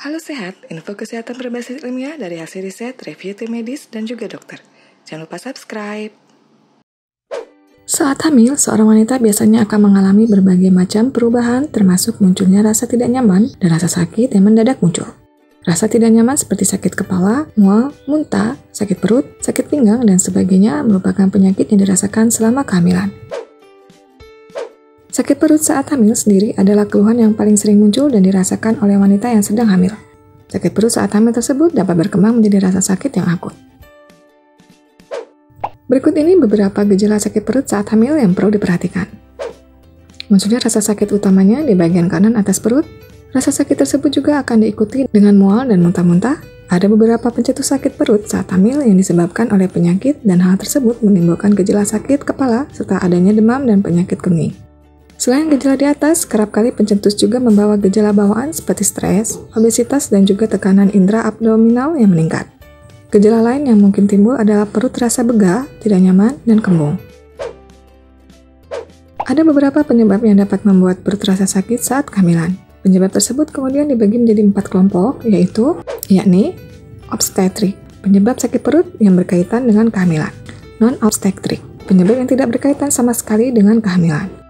Halo sehat, info kesehatan berbasis ilmiah dari hasil riset, review tim medis, dan juga dokter. Jangan lupa subscribe. Saat hamil, seorang wanita biasanya akan mengalami berbagai macam perubahan, termasuk munculnya rasa tidak nyaman dan rasa sakit yang mendadak muncul. Rasa tidak nyaman seperti sakit kepala, mual, muntah, sakit perut, sakit pinggang, dan sebagainya merupakan penyakit yang dirasakan selama kehamilan. Sakit perut saat hamil sendiri adalah keluhan yang paling sering muncul dan dirasakan oleh wanita yang sedang hamil. Sakit perut saat hamil tersebut dapat berkembang menjadi rasa sakit yang akut. Berikut ini beberapa gejala sakit perut saat hamil yang perlu diperhatikan. Munculnya rasa sakit utamanya di bagian kanan atas perut. Rasa sakit tersebut juga akan diikuti dengan mual dan muntah-muntah. Ada beberapa pencetus sakit perut saat hamil yang disebabkan oleh penyakit dan hal tersebut menimbulkan gejala sakit kepala serta adanya demam dan penyakit kemih. Selain gejala di atas, kerap kali pencetus juga membawa gejala bawaan seperti stres, obesitas, dan juga tekanan intraabdominal yang meningkat. Gejala lain yang mungkin timbul adalah perut terasa begah, tidak nyaman, dan kembung. Ada beberapa penyebab yang dapat membuat perut terasa sakit saat kehamilan. Penyebab tersebut kemudian dibagi menjadi 4 kelompok, yakni obstetrik, penyebab sakit perut yang berkaitan dengan kehamilan. Non-obstetrik, penyebab yang tidak berkaitan sama sekali dengan kehamilan.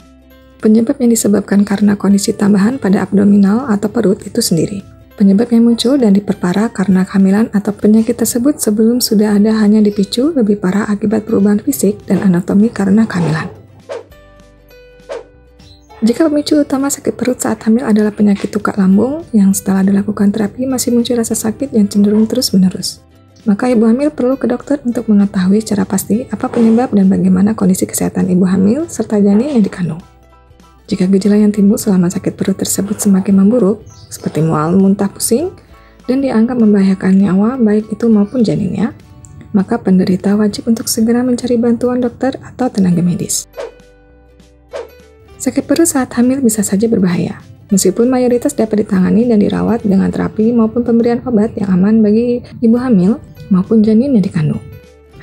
Penyebab yang disebabkan karena kondisi tambahan pada abdominal atau perut itu sendiri. Penyebab yang muncul dan diperparah karena kehamilan atau penyakit tersebut sebelum sudah ada hanya dipicu lebih parah akibat perubahan fisik dan anatomi karena kehamilan. Jika pemicu utama sakit perut saat hamil adalah penyakit tukak lambung yang setelah dilakukan terapi masih muncul rasa sakit yang cenderung terus-menerus, maka ibu hamil perlu ke dokter untuk mengetahui secara pasti apa penyebab dan bagaimana kondisi kesehatan ibu hamil serta janin yang dikandung. Jika gejala yang timbul selama sakit perut tersebut semakin memburuk, seperti mual, muntah, pusing, dan dianggap membahayakan nyawa baik itu maupun janinnya, maka penderita wajib untuk segera mencari bantuan dokter atau tenaga medis. Sakit perut saat hamil bisa saja berbahaya, meskipun mayoritas dapat ditangani dan dirawat dengan terapi maupun pemberian obat yang aman bagi ibu hamil maupun janin yang dikandung.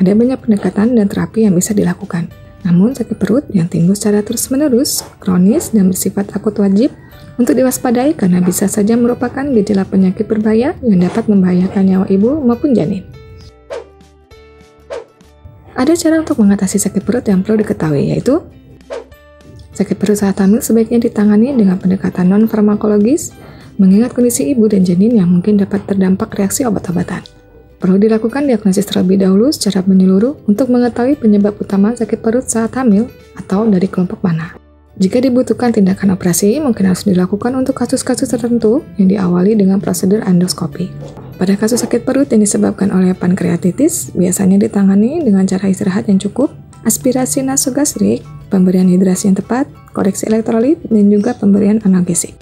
Ada banyak pendekatan dan terapi yang bisa dilakukan. Namun, sakit perut yang timbul secara terus-menerus, kronis, dan bersifat akut wajib untuk diwaspadai karena bisa saja merupakan gejala penyakit berbahaya yang dapat membahayakan nyawa ibu maupun janin. Ada cara untuk mengatasi sakit perut yang perlu diketahui, yaitu sakit perut saat hamil sebaiknya ditangani dengan pendekatan non-farmakologis, mengingat kondisi ibu dan janin yang mungkin dapat terdampak reaksi obat-obatan. Perlu dilakukan diagnosis terlebih dahulu secara menyeluruh untuk mengetahui penyebab utama sakit perut saat hamil atau dari kelompok mana. Jika dibutuhkan tindakan operasi, mungkin harus dilakukan untuk kasus-kasus tertentu yang diawali dengan prosedur endoskopi. Pada kasus sakit perut yang disebabkan oleh pankreatitis, biasanya ditangani dengan cara istirahat yang cukup, aspirasi nasogastrik, pemberian hidrasi yang tepat, koreksi elektrolit, dan juga pemberian analgesik.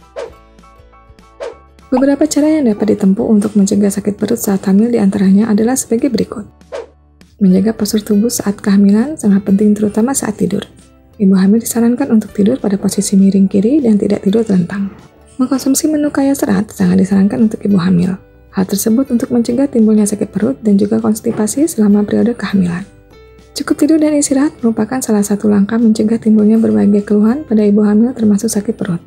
Beberapa cara yang dapat ditempuh untuk mencegah sakit perut saat hamil diantaranya adalah sebagai berikut. Menjaga postur tubuh saat kehamilan sangat penting terutama saat tidur. Ibu hamil disarankan untuk tidur pada posisi miring kiri dan tidak tidur telentang. Mengkonsumsi menu kaya serat sangat disarankan untuk ibu hamil. Hal tersebut untuk mencegah timbulnya sakit perut dan juga konstipasi selama periode kehamilan. Cukup tidur dan istirahat merupakan salah satu langkah mencegah timbulnya berbagai keluhan pada ibu hamil termasuk sakit perut.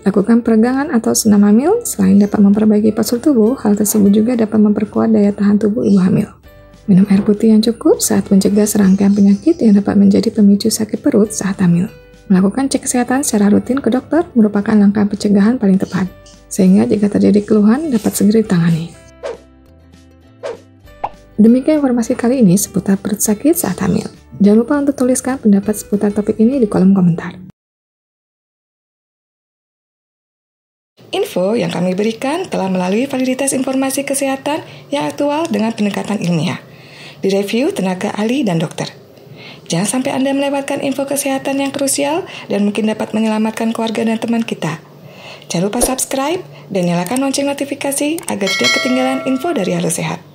Lakukan peregangan atau senam hamil, selain dapat memperbaiki postur tubuh, hal tersebut juga dapat memperkuat daya tahan tubuh ibu hamil. Minum air putih yang cukup saat mencegah serangkaian penyakit yang dapat menjadi pemicu sakit perut saat hamil. Melakukan cek kesehatan secara rutin ke dokter merupakan langkah pencegahan paling tepat, sehingga jika terjadi keluhan dapat segera ditangani. Demikian informasi kali ini seputar perut sakit saat hamil. Jangan lupa untuk tuliskan pendapat seputar topik ini di kolom komentar. Info yang kami berikan telah melalui validitas informasi kesehatan yang aktual dengan pendekatan ilmiah, direview tenaga ahli dan dokter. Jangan sampai Anda melewatkan info kesehatan yang krusial dan mungkin dapat menyelamatkan keluarga dan teman kita. Jangan lupa subscribe dan nyalakan lonceng notifikasi agar tidak ketinggalan info dari Halo Sehat.